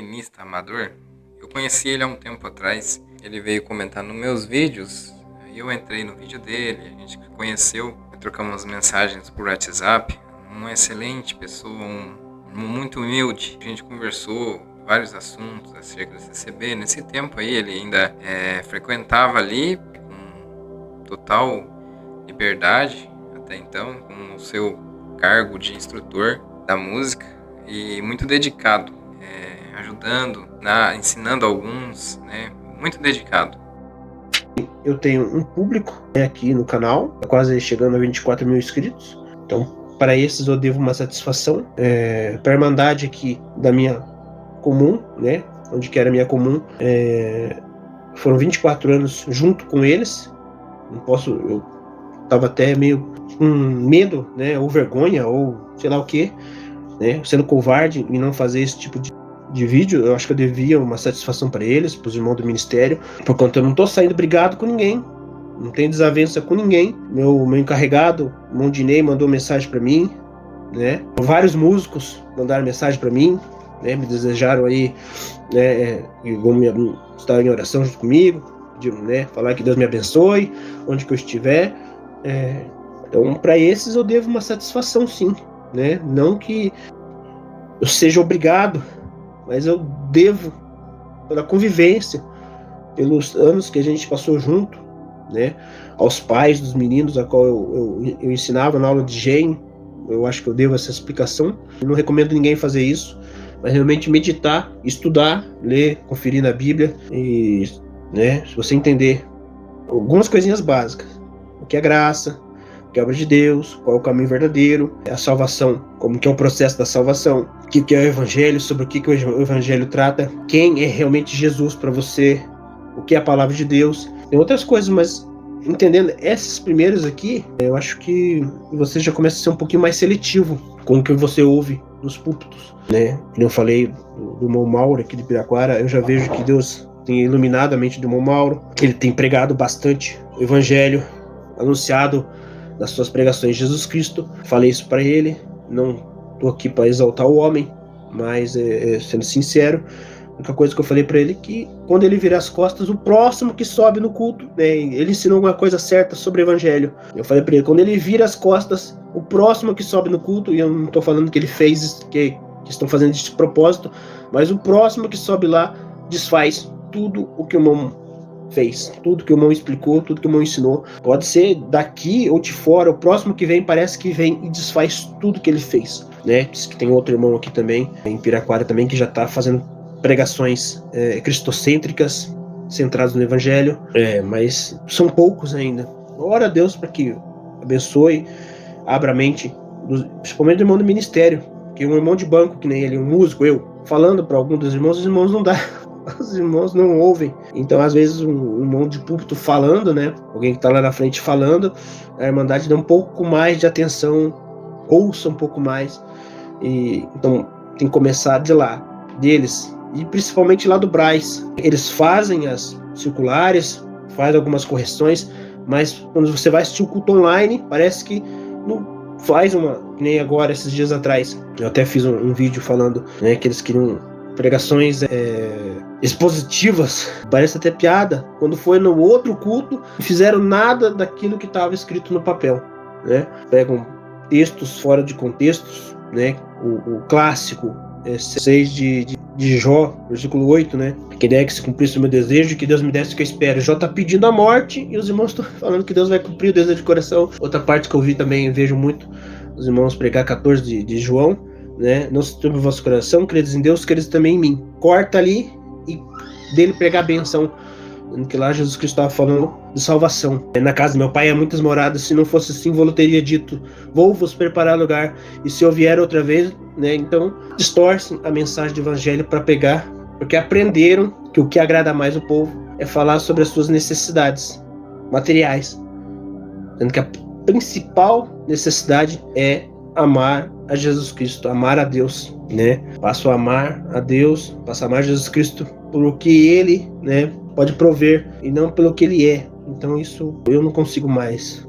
violinista amador. Eu conheci ele há um tempo atrás. Ele veio comentar nos meus vídeos. Aí eu entrei no vídeo dele, a gente conheceu, trocamos mensagens por WhatsApp. Uma excelente pessoa, muito humilde. A gente conversou vários assuntos acerca do CCB. Nesse tempo aí ele ainda frequentava ali com total liberdade, até então, com o seu cargo de instrutor da música, e muito dedicado, ajudando, ensinando alguns, muito dedicado. Eu tenho um público aqui no canal, quase chegando a 24 mil inscritos, então para esses eu devo uma satisfação. Para a Irmandade aqui da minha comum, onde que era a minha comum, foram 24 anos junto com eles. Eu tava até meio com medo, ou vergonha, ou sei lá o que, sendo covarde em não fazer esse tipo de vídeo. Eu acho que eu devia uma satisfação para eles, para os irmãos do ministério, por conta eu não tô saindo brigado com ninguém, não tenho desavença com ninguém. Meu encarregado, o Mondinei, mandou mensagem para mim, vários músicos mandaram mensagem para mim, me desejaram aí, vão estar em oração junto comigo, pediram, falar que Deus me abençoe onde que eu estiver. Então para esses eu devo uma satisfação, sim, não que eu seja obrigado, mas eu devo pela convivência, pelos anos que a gente passou junto, aos pais dos meninos a qual eu ensinava na aula de gen. Eu acho que eu devo essa explicação. Eu não recomendo ninguém fazer isso, mas realmente meditar, estudar, ler, conferir na Bíblia e, se você entender algumas coisinhas básicas, o que é graça, o que é obra de Deus, qual é o caminho verdadeiro, a salvação, como que é o processo da salvação, o que é o Evangelho, sobre o que o Evangelho trata, quem é realmente Jesus para você, o que é a palavra de Deus. Tem outras coisas, mas entendendo esses primeiros aqui, eu acho que você já começa a ser um pouquinho mais seletivo com o que você ouve nos púlpitos, Como eu falei do irmão Mauro aqui de Piraquara, eu já vejo que Deus tem iluminado a mente do irmão Mauro, que ele tem pregado bastante o Evangelho, anunciado nas suas pregações Jesus Cristo. Falei isso para ele, não tô aqui para exaltar o homem, mas sendo sincero, a única coisa que eu falei para ele é que quando ele virar as costas, o próximo que sobe no culto, ele ensinou alguma coisa certa sobre o Evangelho. Eu falei para ele, quando ele vira as costas, o próximo que sobe no culto, e eu não tô falando que ele fez, que estão fazendo de propósito, mas o próximo que sobe lá desfaz tudo o que o irmão fez, tudo que o irmão explicou, tudo que o irmão ensinou. Pode ser daqui ou de fora, o próximo que vem parece que vem e desfaz tudo que ele fez, Diz que tem outro irmão aqui também, em Piraquara também, que já tá fazendo pregações cristocêntricas, centradas no Evangelho, mas são poucos ainda. Ora a Deus para que abençoe, abra a mente, principalmente do irmão do ministério, que um irmão de banco, que nem ele, um músico, eu, falando para algum dos irmãos, os irmãos não dá. Os irmãos não ouvem. Então, às vezes, um irmão de púlpito falando, alguém que está lá na frente falando, a Irmandade dá um pouco mais de atenção, ouça um pouco mais. Então, tem que começar de lá, deles, e principalmente lá do Braz. Eles fazem as circulares, fazem algumas correções, mas quando você vai assistir o culto online, parece que não faz nem agora, esses dias atrás. Eu até fiz um vídeo falando, que eles queriam pregações expositivas, parece até piada. Quando foi no outro culto, não fizeram nada daquilo que estava escrito no papel, Pegam textos fora de contextos, o clássico 6 de Jó, versículo 8, que ideia que se cumprisse o meu desejo, que Deus me desse o que eu espero. Jó está pedindo a morte e os irmãos estão falando que Deus vai cumprir o desejo de coração. Outra parte que eu vi também, vejo muito os irmãos pregar 14 de João, não se turbe o vosso coração, credes em Deus, credes também em mim. Corta ali e dele pregar a benção, que lá Jesus Cristo estava falando de salvação. Na casa do meu pai há muitas moradas, se não fosse assim, vou teria dito, vou vos preparar lugar, e se eu vier outra vez, então distorcem a mensagem do Evangelho para pegar, porque aprenderam que o que agrada mais o povo é falar sobre as suas necessidades materiais, sendo que a principal necessidade é amar a Jesus Cristo, amar a Deus, Passo a amar a Deus, passo a amar Jesus Cristo por o que Ele, pode prover e não pelo que Ele é. Então isso eu não consigo mais.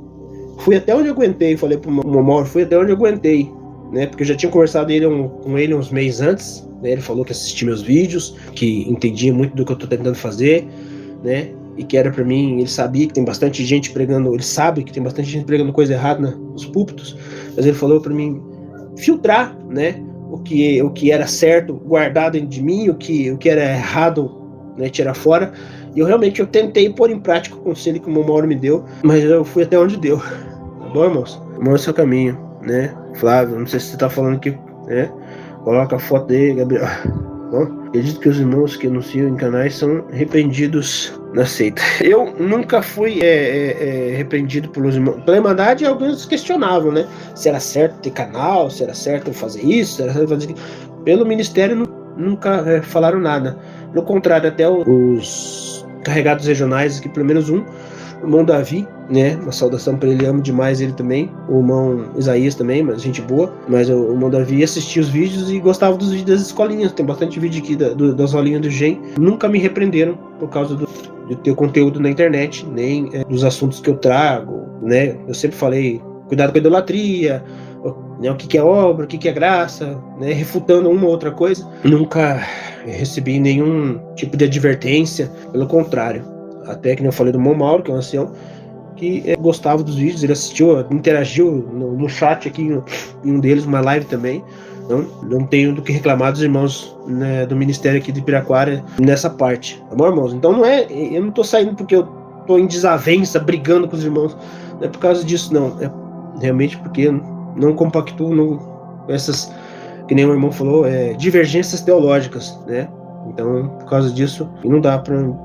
Fui até onde eu aguentei, falei pro meu Mauro, fui até onde eu aguentei, né? Porque eu já tinha conversado com ele uns meses antes, né? Ele falou que assistia meus vídeos, que entendia muito do que eu tô tentando fazer, né? E que era para mim, ele sabia que tem bastante gente pregando, ele sabe que tem bastante gente pregando coisa errada nos púlpitos, mas ele falou para mim filtrar, né? O que era certo, guardar dentro de mim, o que era errado, né? Tirar fora. E eu tentei pôr em prática o conselho que o meu Mauro me deu, mas eu fui até onde deu. Tá bom, irmãos? Mostra o seu caminho, né? Flávio, não sei se você tá falando aqui, né? Coloca a foto dele, Gabriel. Bom, acredito que os irmãos que anunciam em canais são repreendidos na seita. Eu nunca fui repreendido pelos irmãos. Pela Irmandade, alguns questionavam, né? Se era certo ter canal, se era certo fazer isso, se era certo fazer aquilo. Pelo ministério, nunca falaram nada. No contrário, até os carregados regionais, aqui pelo menos um, o irmão Davi, né? Uma saudação para ele, amo demais ele também. O irmão Isaías também, mas gente boa. Mas o irmão Davi assistia os vídeos e gostava dos vídeos das escolinhas. Tem bastante vídeo aqui das aulinhas do GEM. Nunca me repreenderam por causa de ter conteúdo na internet, nem dos assuntos que eu trago, né? Eu sempre falei, cuidado com a idolatria, né? O que é obra, o que é graça, né? Refutando uma ou outra coisa. Nunca recebi nenhum tipo de advertência, pelo contrário. Até que eu falei do irmão Mauro, que é um ancião, que gostava dos vídeos, ele assistiu, interagiu no chat aqui, em um deles, uma live também. Não tenho do que reclamar dos irmãos, né, do ministério aqui de Piraquara nessa parte, tá bom, irmãos? Então eu não tô saindo porque eu tô em desavença, brigando com os irmãos, não é por causa disso, não. É realmente porque eu não compactuo com essas, que nem o irmão falou, divergências teológicas, né? Então, por causa disso,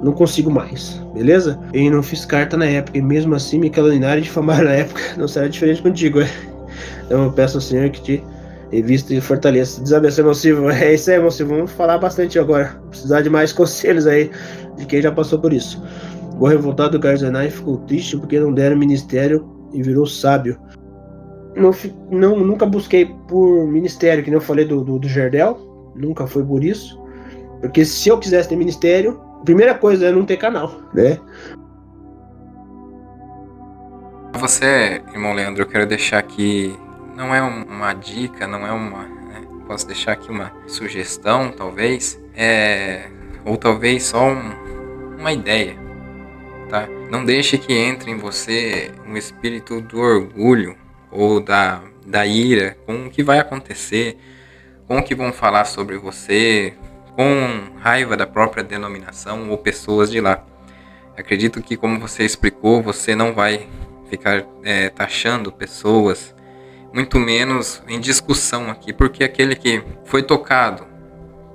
não consigo mais, beleza? E não fiz carta na época, e mesmo assim me caluniaram e difamaram na época, não será diferente contigo, Então eu peço ao Senhor que te revista e fortaleça. Deus abençoe, irmão Silvio. É isso aí, irmão Silvio, vamos falar bastante agora, precisar de mais conselhos aí, de quem já passou por isso. O revoltado do Carzenai ficou triste porque não deram ministério e virou sábio. Nunca busquei por ministério, que nem eu falei do Gerdel, nunca foi por isso. Porque se eu quisesse ter ministério, a primeira coisa é não ter canal, né? Você, irmão Leandro, eu quero deixar aqui, não é uma dica, não é uma, né? Posso deixar aqui uma sugestão, talvez, ou talvez só uma ideia, tá? Não deixe que entre em você um espírito do orgulho ou da ira com o que vai acontecer, com o que vão falar sobre você, com raiva da própria denominação ou pessoas de lá. Acredito que, como você explicou, você não vai ficar taxando pessoas, muito menos em discussão aqui, porque aquele que foi tocado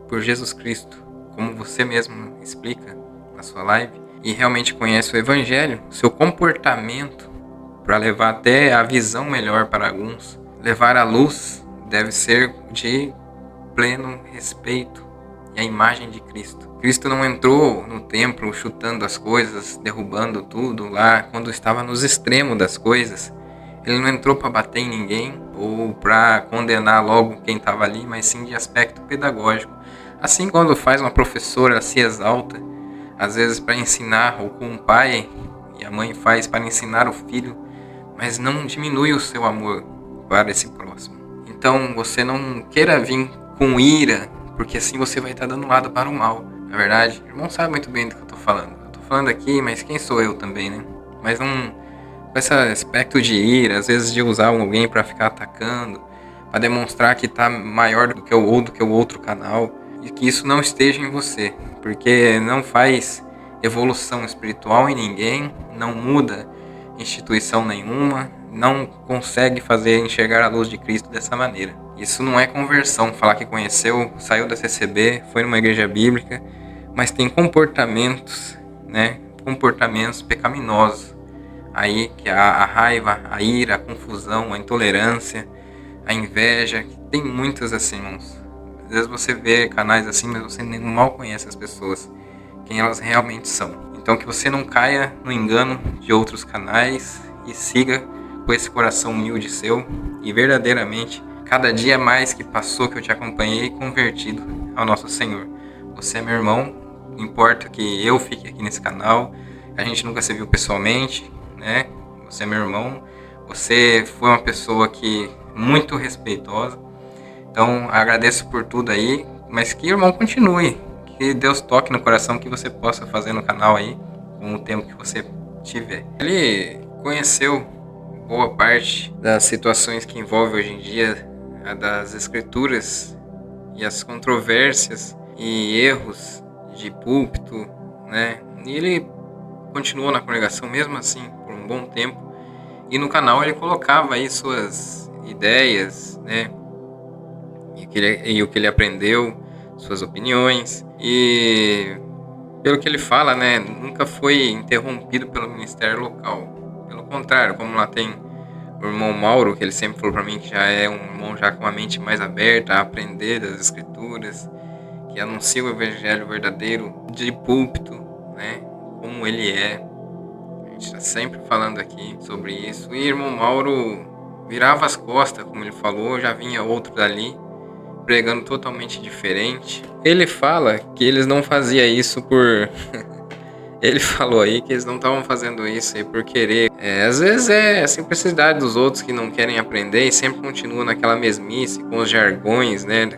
por Jesus Cristo, como você mesmo explica na sua live, e realmente conhece o Evangelho, seu comportamento, para levar até a visão melhor para alguns, levar a luz deve ser de pleno respeito e a imagem de Cristo. Cristo não entrou no templo chutando as coisas, derrubando tudo lá, quando estava nos extremos das coisas. Ele não entrou para bater em ninguém ou para condenar logo quem estava ali, mas sim de aspecto pedagógico. Assim, quando faz uma professora se exalta, às vezes para ensinar, ou com o pai e a mãe faz para ensinar o filho, mas não diminui o seu amor para esse próximo. Então você não queira vir com ira, porque assim você vai estar dando lado para o mal. Na verdade, o irmão sabe muito bem do que eu estou falando. Eu estou falando aqui, mas quem sou eu também, né? Mas não com esse aspecto de ira, às vezes de usar alguém para ficar atacando, para demonstrar que está maior do que o outro canal, e que isso não esteja em você, porque não faz evolução espiritual em ninguém, não muda instituição nenhuma, não consegue fazer enxergar a luz de Cristo dessa maneira. Isso não é conversão, falar que conheceu, saiu da CCB, foi numa igreja bíblica, mas tem comportamentos, né? Comportamentos pecaminosos. Aí que a raiva, a ira, a confusão, a intolerância, a inveja, tem muitas assim, irmãos. Às vezes você vê canais assim, mas você nem mal conhece as pessoas, quem elas realmente são. Então que você não caia no engano de outros canais e siga com esse coração humilde seu e verdadeiramente, cada dia mais que passou que eu te acompanhei, convertido ao nosso Senhor. Você é meu irmão, não importa que eu fique aqui nesse canal, a gente nunca se viu pessoalmente, né? Você é meu irmão, você foi uma pessoa que muito respeitosa, Então, agradeço por tudo aí, mas que o irmão continue, que Deus toque no coração, que você possa fazer no canal aí, com o tempo que você tiver. Ele conheceu boa parte das situações que envolvem hoje em dia das escrituras e as controvérsias e erros de púlpito, né? E ele continuou na congregação mesmo assim por um bom tempo, e no canal ele colocava aí suas ideias, né? E o que ele aprendeu, suas opiniões, e pelo que ele fala, né, nunca foi interrompido pelo ministério local. Pelo contrário, como lá tem o irmão Mauro, que ele sempre falou para mim que já é um irmão já com uma mente mais aberta a aprender das escrituras, que anuncia o evangelho verdadeiro de púlpito, né, como ele é. A gente está sempre falando aqui sobre isso. E o irmão Mauro virava as costas, como ele falou, já vinha outro dali pregando totalmente diferente. Ele fala que eles não faziam isso por... Ele falou aí que eles não estavam fazendo isso aí por querer. Às vezes é a simplicidade dos outros que não querem aprender e sempre continuam naquela mesmice, com os jargões, né?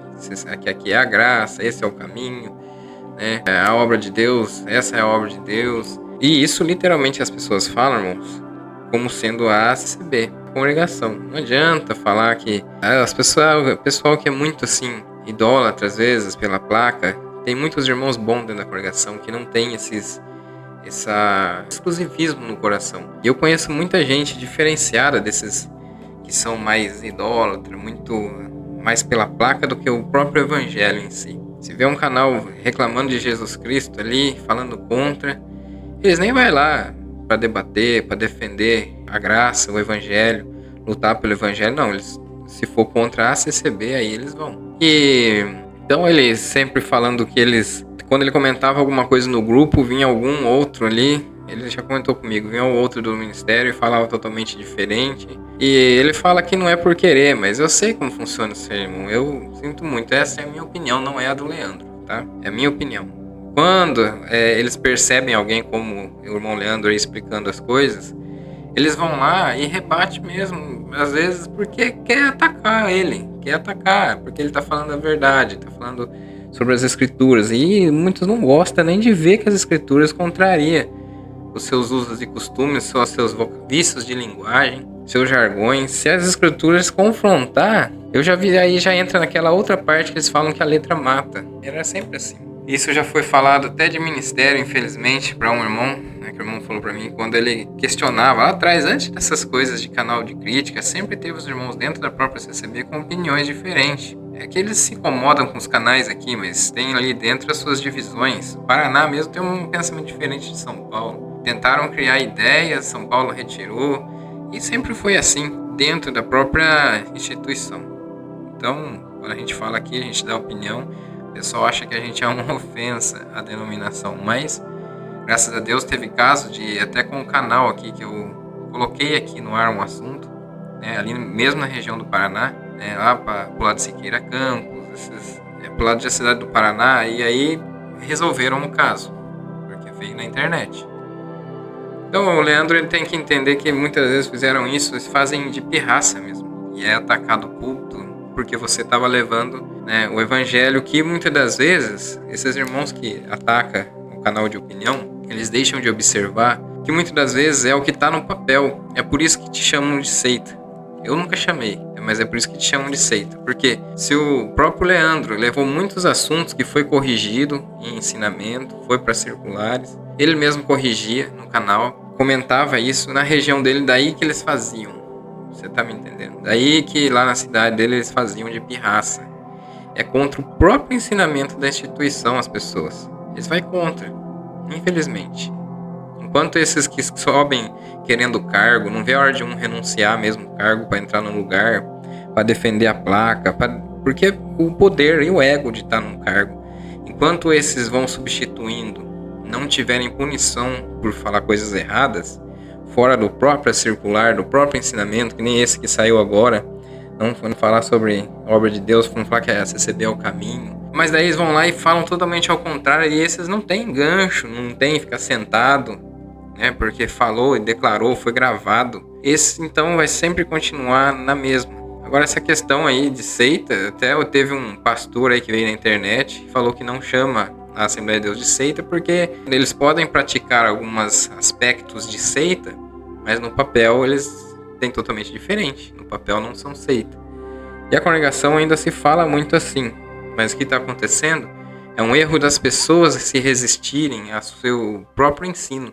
Que aqui é a graça, esse é o caminho, né? A obra de Deus, essa é a obra de Deus. E isso literalmente as pessoas falam, irmãos, como sendo a ACCB, congregação. Não adianta falar que o pessoal que é muito assim, idólatra às vezes pela placa, tem muitos irmãos bons dentro da congregação que não tem esse exclusivismo no coração. E eu conheço muita gente diferenciada desses que são mais idólatras, muito mais pela placa do que o próprio evangelho em si. Se vê um canal reclamando de Jesus Cristo ali, falando contra, eles nem vai lá para debater, para defender a graça, o evangelho, lutar pelo evangelho. Não, eles, se for contra a ACCB, aí eles vão. E então ele sempre falando que eles, quando ele comentava alguma coisa no grupo, vinha algum outro ali, ele já comentou comigo, vinha um outro do ministério e falava totalmente diferente. E ele fala que não é por querer, mas eu sei como funciona isso aí, irmão. Eu sinto muito, essa é a minha opinião, não é a do Leandro, tá? É a minha opinião. Quando eles percebem alguém como o irmão Leandro aí explicando as coisas, eles vão lá e rebate mesmo, às vezes porque quer atacar ele, porque ele está falando a verdade, está falando sobre as escrituras, e muitos não gostam nem de ver que as escrituras contrariam os seus usos e costumes, seus vícios de linguagem, seus jargões. Se as escrituras confrontar, eu já vi aí, já entra naquela outra parte que eles falam que a letra mata. Era sempre assim. Isso já foi falado até de ministério, infelizmente, para um irmão, né, que o irmão falou para mim, quando ele questionava lá atrás, antes dessas coisas de canal de crítica, sempre teve os irmãos dentro da própria CCB com opiniões diferentes. É que eles se incomodam com os canais aqui, mas tem ali dentro as suas divisões. O Paraná mesmo tem um pensamento diferente de São Paulo. Tentaram criar ideias, São Paulo retirou, e sempre foi assim, dentro da própria instituição. Então, quando a gente fala aqui, a gente dá opinião, o pessoal acha que a gente é uma ofensa à denominação, mas graças a Deus teve caso de, até com o canal aqui, que eu coloquei aqui no ar um assunto, né, ali mesmo na região do Paraná, né, lá para o lado de Siqueira Campos, pro lado da cidade do Paraná, e aí resolveram o caso, porque veio na internet. Então o Leandro ele tem que entender que muitas vezes fizeram isso, eles fazem de pirraça mesmo, e é atacado o púlpito, porque você estava levando, né, o evangelho, que muitas das vezes, esses irmãos que atacam o canal de opinião, eles deixam de observar que muitas das vezes é o que está no papel. É por isso que te chamam de seita. Eu nunca chamei, mas é por isso que te chamam de seita. Porque se o próprio Leandro levou muitos assuntos que foi corrigido em ensinamento, foi para circulares, ele mesmo corrigia no canal, comentava isso na região dele, daí que eles faziam. Você tá me entendendo? Daí que lá na cidade dele eles faziam de pirraça. É contra o próprio ensinamento da instituição as pessoas. Eles vai contra, infelizmente. Enquanto esses que sobem querendo cargo, não vê a hora de um renunciar mesmo cargo para entrar no lugar, para defender a placa, porque o poder e o ego de estar num cargo. Enquanto esses vão substituindo, não tiverem punição por falar coisas erradas, fora do próprio circular, do próprio ensinamento, que nem esse que saiu agora, não foram falar sobre a obra de Deus, foram falar que a CCB é o caminho. Mas daí eles vão lá e falam totalmente ao contrário, e esses não tem gancho, não tem ficar sentado, né, porque falou e declarou, foi gravado. Esse então vai sempre continuar na mesma. Agora, essa questão aí de seita, até teve um pastor aí que veio na internet e falou que não chama a Assembleia de Deus de seita porque eles podem praticar alguns aspectos de seita, mas no papel eles têm totalmente diferente. No papel não são seita. E a congregação ainda se fala muito assim, mas o que está acontecendo é um erro das pessoas se resistirem ao seu próprio ensino.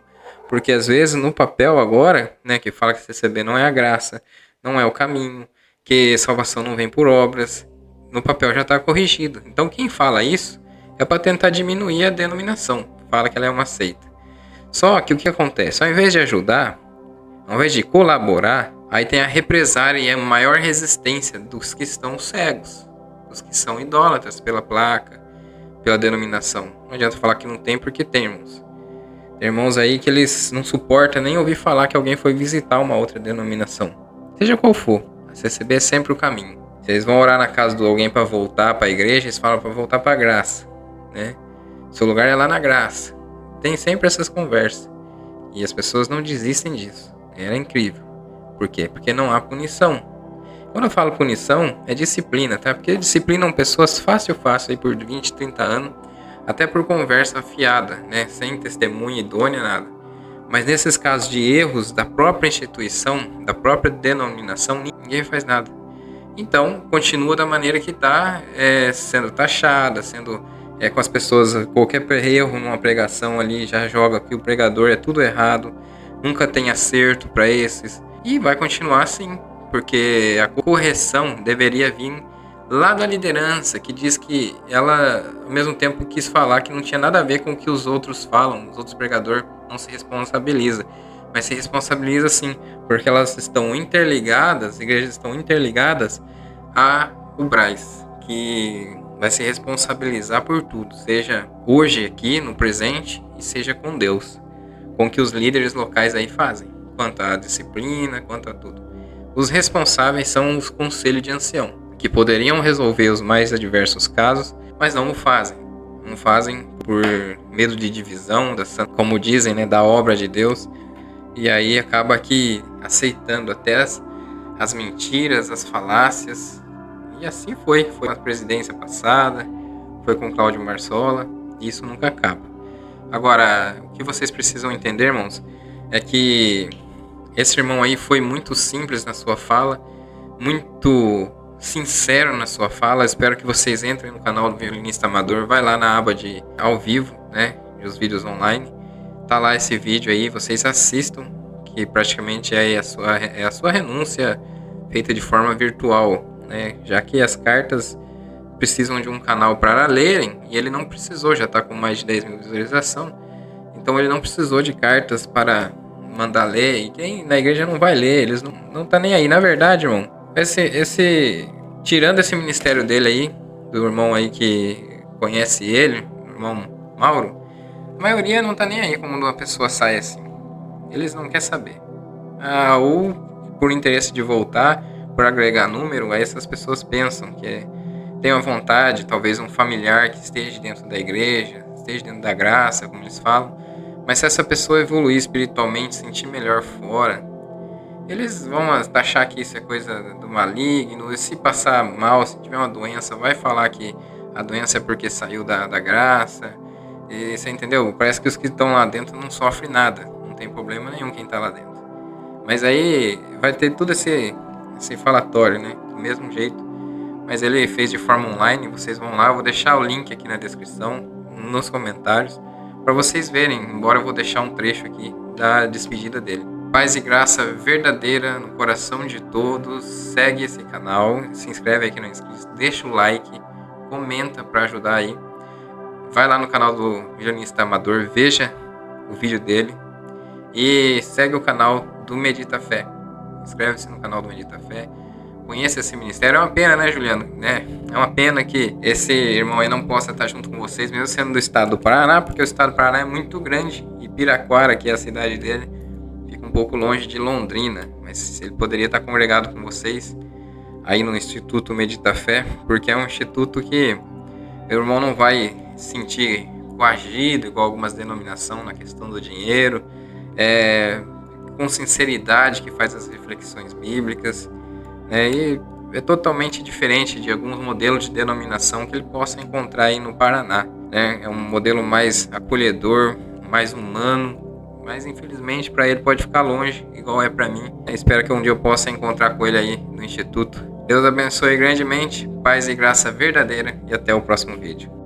Porque às vezes no papel agora, né, que fala que receber não é a graça, não é o caminho, que salvação não vem por obras, no papel já está corrigido. Então quem fala isso é para tentar diminuir a denominação, fala que ela é uma seita. Só que o que acontece? Ao invés de ajudar, ao invés de colaborar, aí tem a represária e a maior resistência dos que estão cegos, dos que são idólatras pela placa, pela denominação. Não adianta falar que não tem, porque tem, irmãos. Tem irmãos aí que eles não suportam nem ouvir falar que alguém foi visitar uma outra denominação. Seja qual for, a CCB é sempre o caminho. Se eles vão orar na casa de alguém para voltar para a igreja, eles falam para voltar para a graça, né? Seu lugar é lá na graça. Tem sempre essas conversas. E as pessoas não desistem disso. Era incrível. Por quê? Porque não há punição. Quando eu falo punição, é disciplina, tá? Porque disciplinam pessoas fácil aí por 20, 30 anos, até por conversa fiada, né? Sem testemunha idônea, nada. Mas nesses casos de erros da própria instituição, da própria denominação, ninguém faz nada. Então, continua da maneira que está, sendo taxada, sendo com as pessoas, qualquer erro numa pregação ali, já joga que o pregador é tudo errado, nunca tem acerto para esses, e vai continuar assim, porque a correção deveria vir lá da liderança, que diz que ela, ao mesmo tempo, quis falar que não tinha nada a ver com o que os outros falam, os outros pregadores não se responsabilizam, mas se responsabiliza sim, porque elas estão interligadas, as igrejas estão interligadas ao Braz, que vai se responsabilizar por tudo, seja hoje aqui, no presente, e seja com Deus, com o que os líderes locais aí fazem, quanto à disciplina, quanto a tudo. Os responsáveis são os conselhos de ancião, que poderiam resolver os mais adversos casos, mas não o fazem. Não fazem por medo de divisão, como dizem, né, da obra de Deus. E aí acaba aqui aceitando até as mentiras, as falácias. E assim foi com a presidência passada, foi com Cláudio Marsola, e isso nunca acaba. Agora, o que vocês precisam entender, irmãos, é que esse irmão aí foi muito simples na sua fala, muito sincero na sua fala. Espero que vocês entrem no canal do Violinista Amador, vai lá na aba de ao vivo, né, os vídeos online. Tá lá esse vídeo aí, vocês assistam, que praticamente é a sua renúncia feita de forma virtual, né? Já que as cartas precisam de um canal para lerem, e ele não precisou, já está com mais de 10 mil visualizações, então ele não precisou de cartas para mandar ler, e quem na igreja não vai ler, eles não tá nem aí. Na verdade, irmão, tirando esse ministério dele aí, do irmão aí que conhece ele, o irmão Mauro, a maioria não tá nem aí como uma pessoa sai assim. Eles não querem saber. Ou por interesse de voltar, por agregar número, aí essas pessoas pensam que tem uma vontade, talvez um familiar que esteja dentro da igreja, esteja dentro da graça, como eles falam. Mas se essa pessoa evoluir espiritualmente, sentir melhor fora, eles vão achar que isso é coisa do maligno. E se passar mal, se tiver uma doença, vai falar que a doença é porque saiu da graça. E você entendeu? Parece que os que estão lá dentro não sofrem nada. Não tem problema nenhum quem está lá dentro. Mas aí vai ter tudo esse falatório, né? Do mesmo jeito. Mas ele fez de forma online. Vocês vão lá. Eu vou deixar o link aqui na descrição, nos comentários, para vocês verem. Embora eu vou deixar um trecho aqui da despedida dele. Paz e graça verdadeira no coração de todos. Segue esse canal. Se inscreve aí quem não é inscrito. Deixa o like. Comenta para ajudar aí. Vai lá no canal do Violinista Amador, veja o vídeo dele e segue o canal do Medita Fé. Inscreve-se no canal do Medita Fé. Conheça esse ministério. É uma pena, né, Juliano? É uma pena que esse irmão aí não possa estar junto com vocês, mesmo sendo do estado do Paraná, porque o estado do Paraná é muito grande e Piraquara, que é a cidade dele, fica um pouco longe de Londrina. Mas ele poderia estar congregado com vocês aí no Instituto Medita Fé, porque é um instituto que o irmão não vai sentir coagido, igual algumas denominações na questão do dinheiro, com sinceridade que faz as reflexões bíblicas, e é totalmente diferente de alguns modelos de denominação que ele possa encontrar aí no Paraná, né? É um modelo mais acolhedor, mais humano, mas infelizmente para ele pode ficar longe, igual é para mim. Eu espero que um dia eu possa encontrar com ele aí no Instituto. Deus abençoe grandemente, paz e graça verdadeira, e até o próximo vídeo.